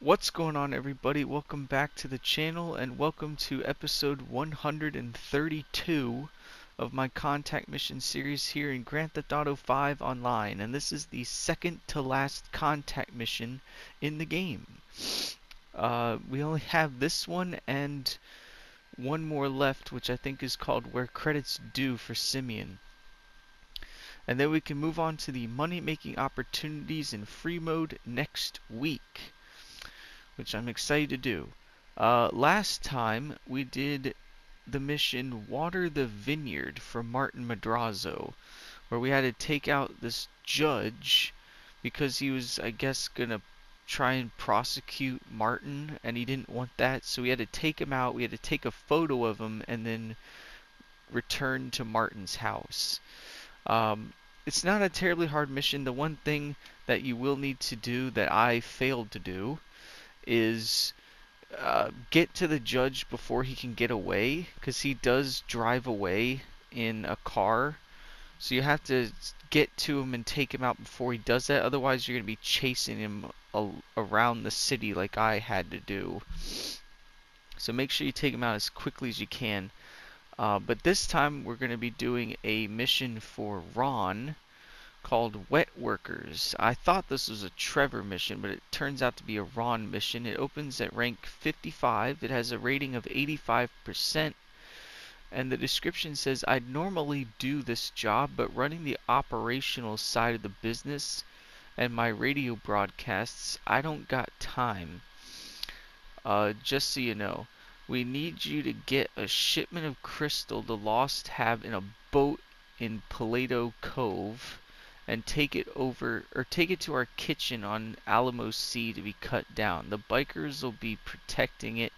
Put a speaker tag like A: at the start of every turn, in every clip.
A: What's going on, everybody? Welcome back to the channel and welcome to episode 132 of my contact mission series here in Grand Theft Auto 5 Online, and this is the second to last contact mission in the game. We only have this one and one more left, which I think is called Where Credit's Due for Simeon. And then we can move on to the money-making opportunities in free mode next week, which I'm excited to do. Last time we did the mission Water the Vineyard for Martin Madrazo, where we had to take out this judge because he was, I guess, gonna try and prosecute Martin, and he didn't want that, so we had to take him out. We had to take a photo of him and then return to Martin's house. It's not a terribly hard mission. The one thing that you will need to do that I failed to do is get to the judge before he can get away, because he does drive away in a car. So you have to get to him and take him out before he does that. Otherwise, you're going to be chasing him around the city like I had to do. So make sure you take him out as quickly as you can. But this time, we're going to be doing a mission for Ron called Wet Workers. I thought this was a Trevor mission, but it turns out to be a Ron mission. It opens at rank 55. It has a rating of 85%. And the description says, I'd normally do this job, but running the operational side of the business and my radio broadcasts, I don't got time. Just so you know, we need you to get a shipment of crystal the Lost have in a boat in Paleto Cove, and take it to our kitchen on Alamo Sea to be cut down. The bikers will be protecting it.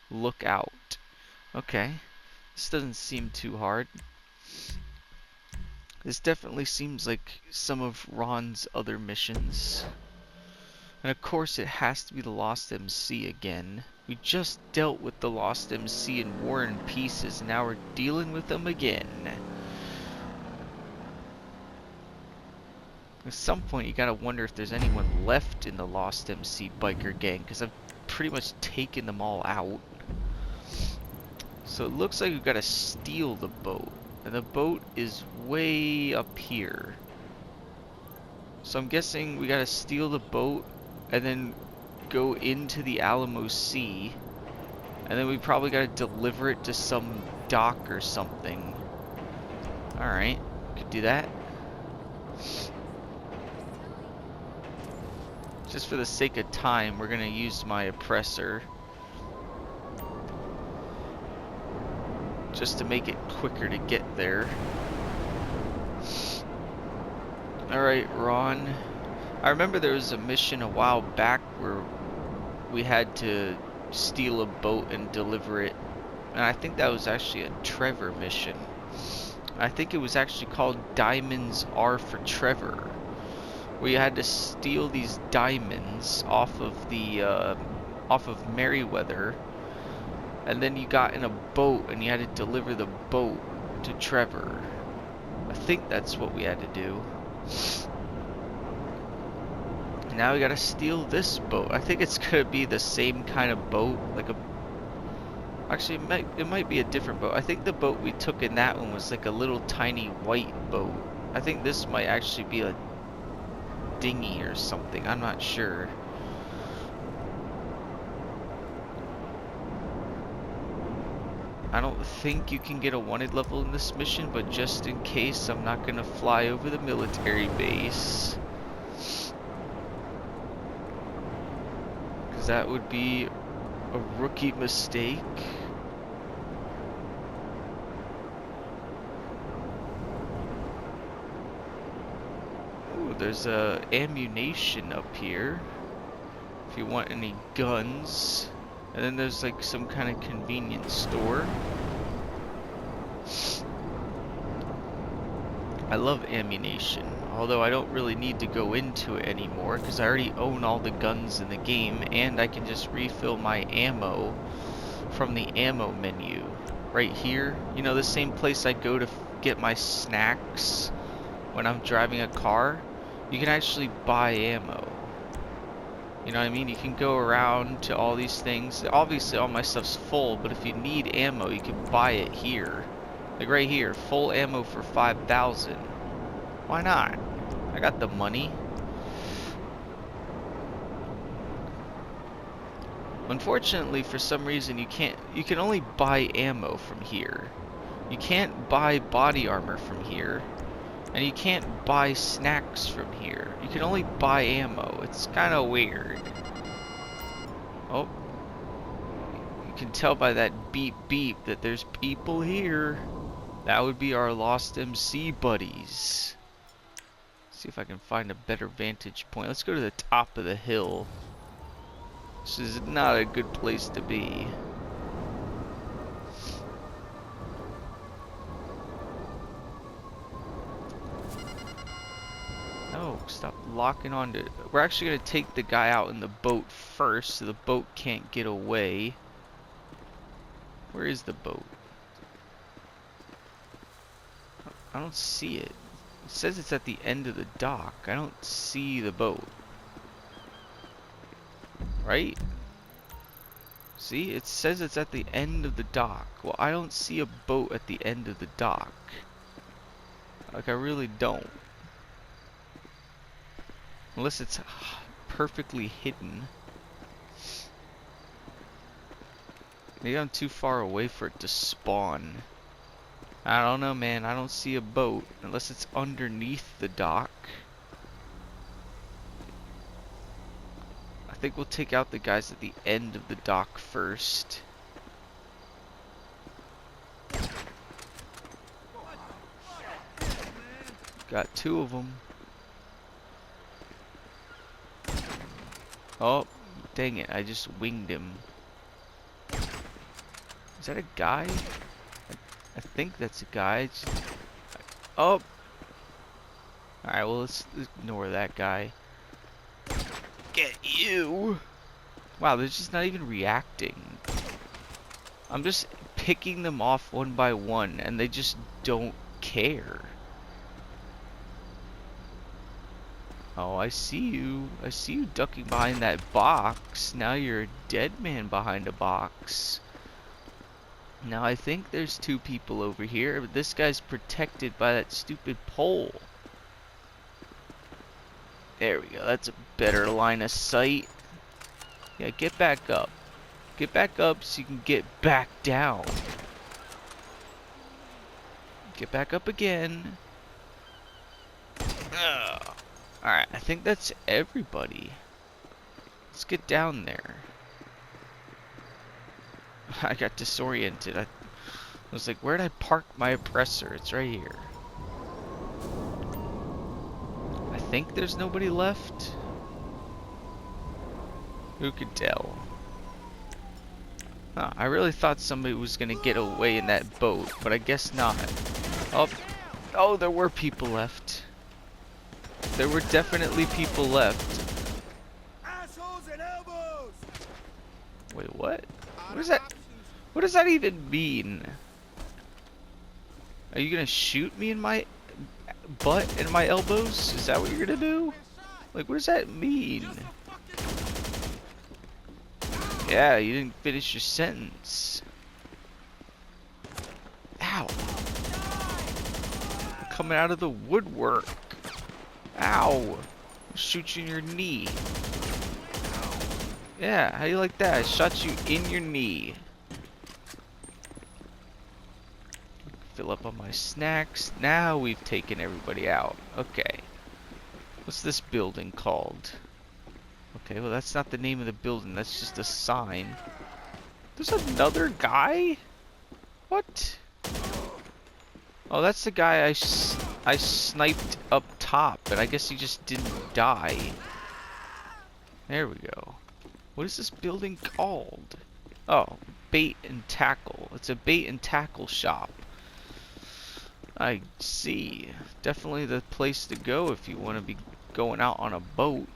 A: Look out. Okay. This doesn't seem too hard. This definitely seems like some of Ron's other missions. And of course it has to be the Lost MC again. We just dealt with the Lost MC in War and Pieces, and now we're dealing with them again. At some point you gotta wonder if there's anyone left in the Lost MC biker gang, because I've pretty much taken them all out. So it looks like we've gotta steal the boat, and the boat is way up here. So I'm guessing we gotta steal the boat and then go into the Alamo Sea, and then we probably gotta deliver it to some dock or something. Alright, could do that. Just for the sake of time, we're gonna use my oppressor just to make it quicker to get there. Alright, Ron. I remember there was a mission a while back where we had to steal a boat and deliver it, and I think that was actually a Trevor mission. I think it was actually called Diamonds Are for Trevor, where you had to steal these diamonds off of Merryweather, and then you got in a boat and you had to deliver the boat to Trevor. I think that's what we had to do. And now we gotta steal this boat. I think it's gonna be the same kind of boat, like a... Actually, it might be a different boat. I think the boat we took in that one was like a little tiny white boat. I think this might actually be a dinghy or something. I'm not sure. I don't think you can get a wanted level in this mission, but just in case, I'm not gonna fly over the military base, because that would be a rookie mistake. There's ammunition up here if you want any guns, and then there's like some kind of convenience store. I love ammunition, although I don't really need to go into it anymore because I already own all the guns in the game, and I can just refill my ammo from the ammo menu right here. You know, the same place I go to get my snacks when I'm driving a car. You can actually buy ammo. You know what I mean? You can go around to all these things. Obviously, all my stuff's full, but if you need ammo, you can buy it here. Like right here, full ammo for 5,000. Why not? I got the money. Unfortunately, for some reason, you can only buy ammo from here. You can't buy body armor from here. And you can't buy snacks from here. You can only buy ammo. It's kind of weird. Oh. You can tell by that beep beep that there's people here. That would be our lost MC buddies. See if I can find a better vantage point. Let's go to the top of the hill. This is not a good place to be. Oh, stop locking onto it. We're actually going to take the guy out in the boat first so the boat can't get away. Where is the boat? I don't see it. It says it's at the end of the dock. I don't see the boat. Right? See, it says it's at the end of the dock. Well, I don't see a boat at the end of the dock. Like, I really don't. Unless it's perfectly hidden. Maybe I'm too far away for it to spawn. I don't know, man. I don't see a boat unless it's underneath the dock. I think we'll take out the guys at the end of the dock first. Got two of them. Oh, dang it. I just winged him. Is that a guy? I think that's a guy. Oh! Alright, well, let's ignore that guy. Get you! Wow, they're just not even reacting. I'm just picking them off one by one, and they just don't care. Oh, I see you. I see you ducking behind that box. Now you're a dead man behind a box. Now I think there's two people over here, but this guy's protected by that stupid pole. There we go. That's a better line of sight. Yeah, get back up. Get back up so you can get back down. Get back up again. Ugh. Alright, I think that's everybody. Let's get down there. I got disoriented. I was like, where'd I park my oppressor? It's right here. I think there's nobody left. Who could tell? Huh, I really thought somebody was gonna get away in that boat, but I guess not. Oh, there were people left. There were definitely people left.
B: Assholes and elbows.
A: Wait, what? What is that? What does that even mean? Are you gonna shoot me in my butt and my elbows? Is that what you're gonna do? Like, what does that mean? Yeah, you didn't finish your sentence. Ow. Coming out of the woodwork. Ow. I'll shoot you in your knee. Yeah, how you like that? I shot you in your knee. Fill up on my snacks. Now we've taken everybody out. Okay. What's this building called? Okay, well that's not the name of the building. That's just a sign. There's another guy? What? Oh, that's the guy I sniped up top, but I guess he just didn't die. There we go. What is this building called? Oh, bait and tackle. It's a bait and tackle shop. I see. Definitely the place to go if you want to be going out on a boat.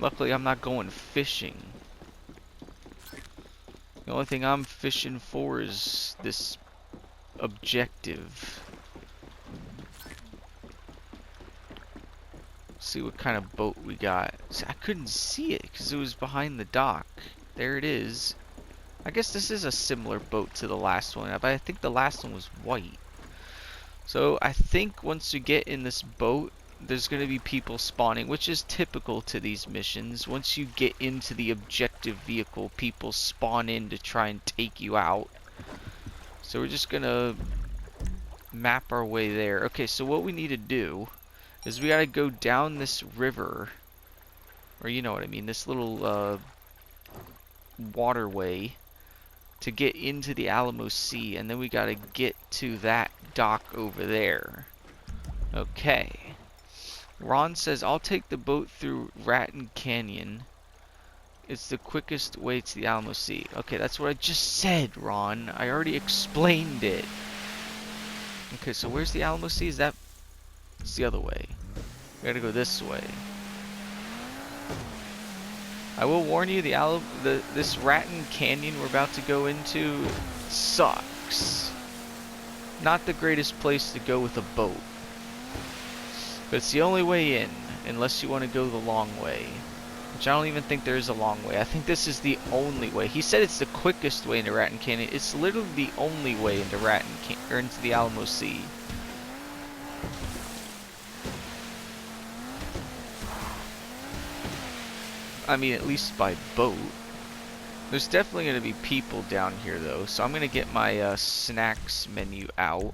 A: Luckily, I'm not going fishing. The only thing I'm fishing for is this objective. see what kind of boat we got. See, I couldn't see it because it was behind the dock. There it is. I guess this is a similar boat to the last one, but I think the last one was white. So I think once you get in this boat, there's going to be people spawning, which is typical to these missions. Once you get into the objective vehicle, people spawn in to try and take you out. So we're just going to map our way there. Okay, so what we need to do is we got to go down this river, or you know what I mean, this little waterway to get into the Alamo Sea, and then we got to get to that dock over there. Okay. Ron says, I'll take the boat through Raton Canyon. It's the quickest way to the Alamo Sea. Okay, that's what I just said, Ron. I already explained it. Okay, so where's the Alamo Sea? Is that... It's the other way. We gotta go this way. I will warn you, this Raton Canyon we're about to go into sucks. Not the greatest place to go with a boat. But it's the only way in, unless you want to go the long way. Which I don't even think there is a long way. I think this is the only way. He said it's the quickest way into Raton Canyon. It's literally the only way into into the Alamo Sea. I mean, at least by boat. There's definitely going to be people down here, though. So I'm going to get my snacks menu out.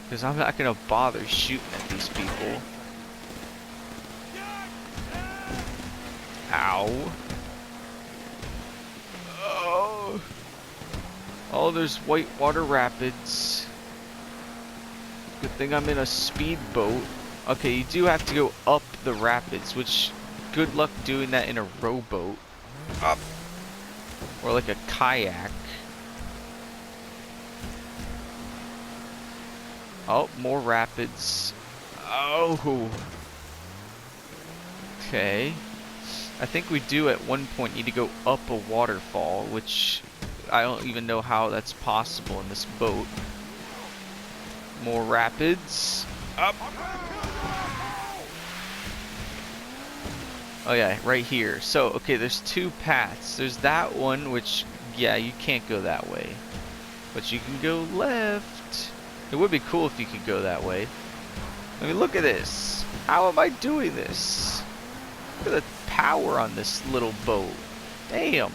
A: Because I'm not going to bother shooting at these people. Ow. Oh. Oh, there's whitewater rapids. Good thing I'm in a speedboat. Okay, you do have to go up the rapids, which good luck doing that in a rowboat. Up. Or like a kayak. Oh, more rapids. Oh. Okay. I think we do at one point need to go up a waterfall, which I don't even know how that's possible in this boat. More rapids. Up. Oh yeah, right here. So, okay, there's two paths. There's that one, which, yeah, you can't go that way. But you can go left. It would be cool if you could go that way. I mean, look at this. How am I doing this? Look at the power on this little boat. Damn.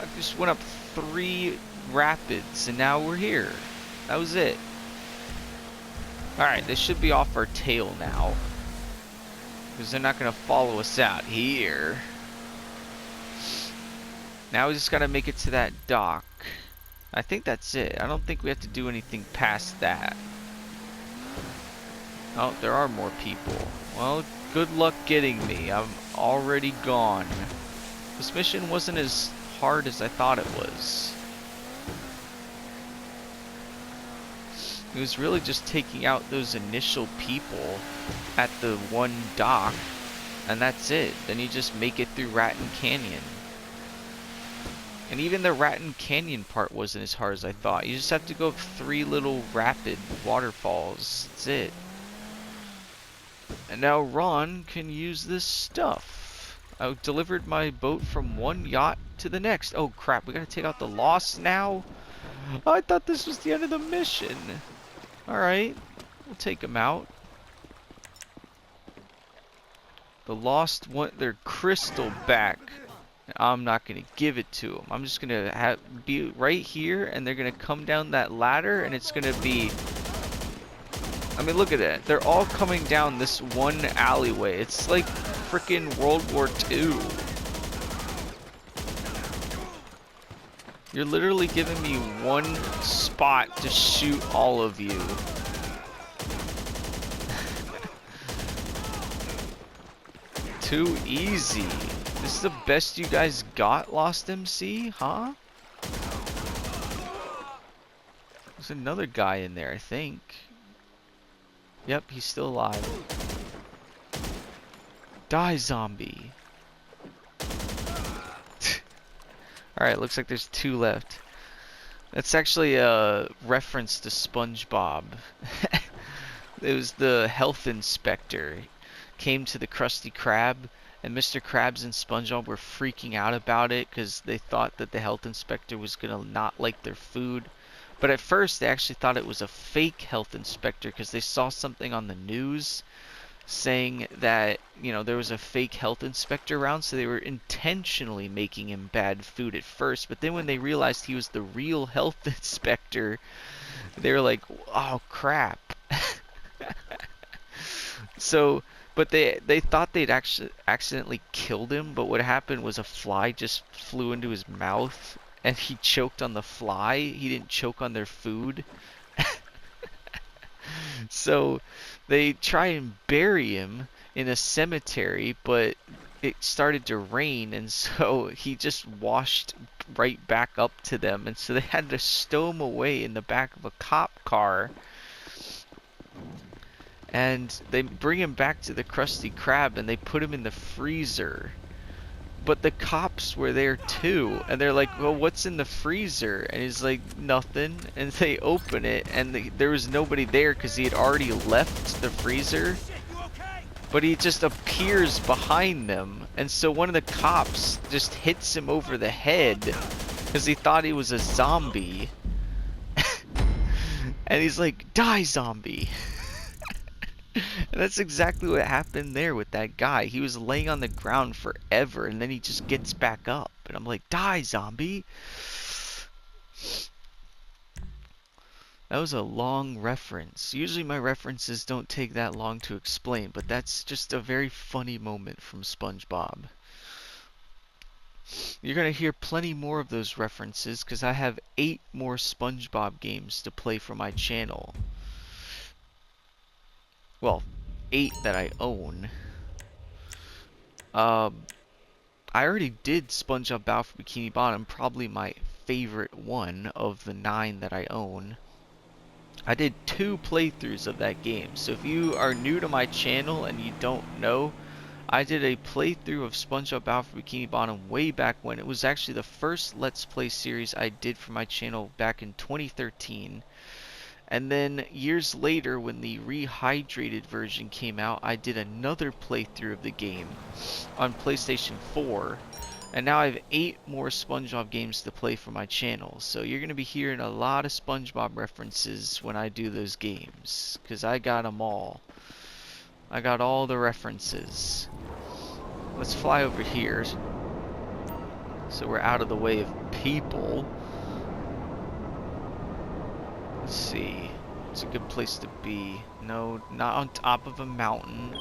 A: I just went up 3 rapids and now we're here. That was it. Alright, this should be off our tail now. Because they're not going to follow us out here. Now we just got to make it to that dock. I think that's it. I don't think we have to do anything past that. Oh, there are more people. Well, good luck getting me. I'm already gone. This mission wasn't as hard as I thought it was. It was really just taking out those initial people at the one dock, and that's it. Then you just make it through Raton Canyon. And even the Raton Canyon part wasn't as hard as I thought. You just have to go up 3 little rapid waterfalls. That's it. And now Ron can use this stuff. I delivered my boat from one yacht to the next. Oh crap, we gotta take out the Lost now? I thought this was the end of the mission. Alright, we'll take them out. The Lost want their crystal back. I'm not going to give it to them. I'm just going to be right here, and they're going to come down that ladder, and it's going to be... I mean, look at that. They're all coming down this one alleyway. It's like freaking World War II. You're literally giving me one spot to shoot all of you. Too easy. This is the best you guys got, Lost MC? Huh? There's another guy in there, I think. Yep, he's still alive. Die, zombie. Alright, looks like there's 2 left. That's actually a reference to SpongeBob. It was the health inspector came to the Krusty Krab, and Mr. Krabs and SpongeBob were freaking out about it because they thought that the health inspector was gonna not like their food. But at first, they actually thought it was a fake health inspector because they saw something on the news saying that, there was a fake health inspector around, so they were intentionally making him bad food at first. But then when they realized he was the real health inspector, they were like, oh crap. So, but they thought they'd actually accidentally killed him, but what happened was a fly just flew into his mouth and he choked on the fly. He didn't choke on their food. So they try and bury him in a cemetery, but it started to rain, and so he just washed right back up to them, and so they had to stow him away in the back of a cop car. And they bring him back to the Krusty Krab and they put him in the freezer. But the cops were there too, and they're like, well, what's in the freezer? And he's like, nothing. And they open it, and there was nobody there because he had already left the freezer. But he just appears behind them, and so one of the cops just hits him over the head because he thought he was a zombie. And he's like, die, zombie. And that's exactly what happened there with that guy. He was laying on the ground forever, and then he just gets back up. And I'm like, die, zombie. That was a long reference. Usually my references don't take that long to explain, but that's just a very funny moment from SpongeBob. You're going to hear plenty more of those references because I have 8 more SpongeBob games to play for my channel. Well, 8 that I own. I already did SpongeBob Battle for Bikini Bottom, probably my favorite one of the 9 that I own. I did 2 playthroughs of that game, so if you are new to my channel and you don't know, I did a playthrough of SpongeBob Battle for Bikini Bottom way back when. It was actually the first Let's Play series I did for my channel back in 2013. And then years later, when the rehydrated version came out, I did another playthrough of the game on PlayStation 4. And now I have 8 more SpongeBob games to play for my channel. So you're going to be hearing a lot of SpongeBob references when I do those games, because I got them all. I got all the references. Let's fly over here, so we're out of the way of people. Let's see. It's a good place to be. No, not on top of a mountain.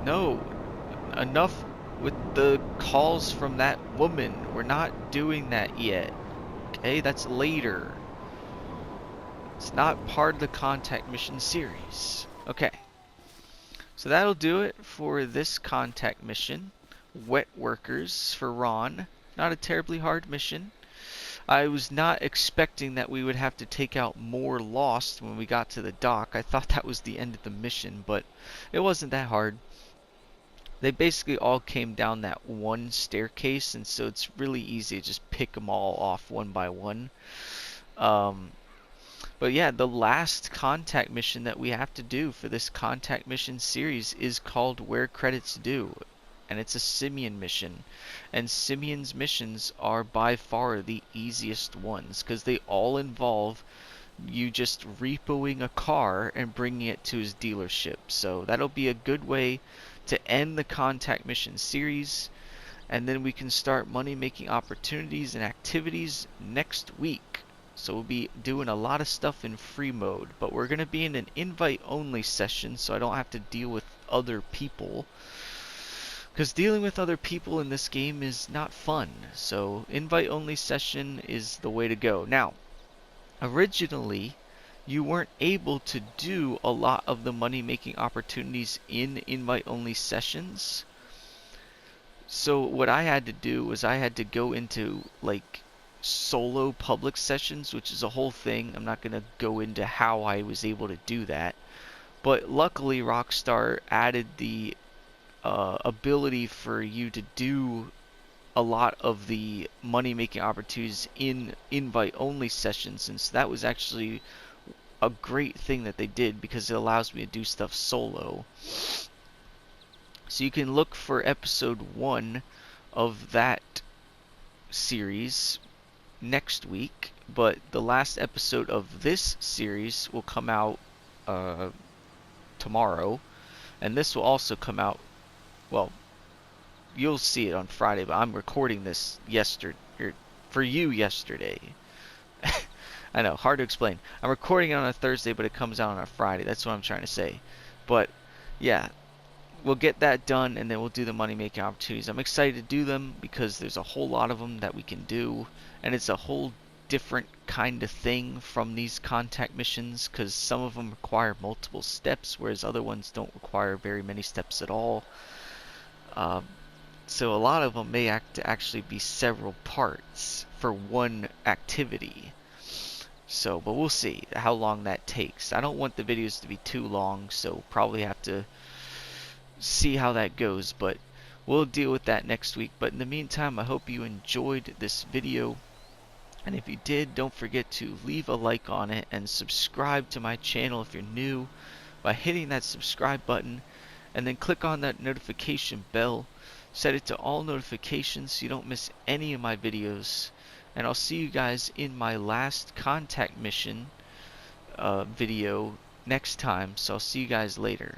A: No. Enough with the calls from that woman. We're not doing that yet. Okay, that's later. It's not part of the contact mission series. Okay. So that'll do it for this contact mission. Wet Workers for Ron. Not a terribly hard mission. I was not expecting that we would have to take out more Lost when we got to the dock. I thought that was the end of the mission, but it wasn't that hard. They basically all came down that one staircase, and so it's really easy to just pick them all off one by one. But yeah, the last contact mission that we have to do for this contact mission series is called Where Credits Due. And it's a Simian mission, and Simian's missions are by far the easiest ones because they all involve you just repoing a car and bringing it to his dealership. So that'll be a good way to end the contact mission series, and then we can start money making opportunities and activities next week. So we'll be doing a lot of stuff in free mode, but we're going to be in an invite only session so I don't have to deal with other people. Because dealing with other people in this game is not fun. So invite-only session is the way to go. Now, originally, you weren't able to do a lot of the money-making opportunities in invite-only sessions. So what I had to do was I had to go into, like, solo public sessions, which is a whole thing. I'm not going to go into how I was able to do that. But luckily, Rockstar added the ability for you to do a lot of the money making opportunities in invite only sessions, since that was actually a great thing that they did because it allows me to do stuff solo. So you can look for episode 1 of that series next week, but the last episode of this series will come out tomorrow, and this will also come out, well, you'll see it on Friday, but I'm recording this yesterday, for you yesterday. I know, hard to explain. I'm recording it on a Thursday, but it comes out on a Friday. That's what I'm trying to say. But yeah, we'll get that done, and then we'll do the money making opportunities. I'm excited to do them because there's a whole lot of them that we can do, and it's a whole different kind of thing from these contact missions, because some of them require multiple steps, whereas other ones don't require very many steps at all. So a lot of them may actually be several parts for one activity. So, but we'll see how long that takes. I don't want the videos to be too long, so probably have to see how that goes, but we'll deal with that next week. But in the meantime, I hope you enjoyed this video, and if you did, don't forget to leave a like on it and subscribe to my channel if you're new by hitting that subscribe button, and then click on that notification bell. Set it to all notifications so you don't miss any of my videos, and I'll see you guys in my last contact mission video next time. So I'll see you guys later.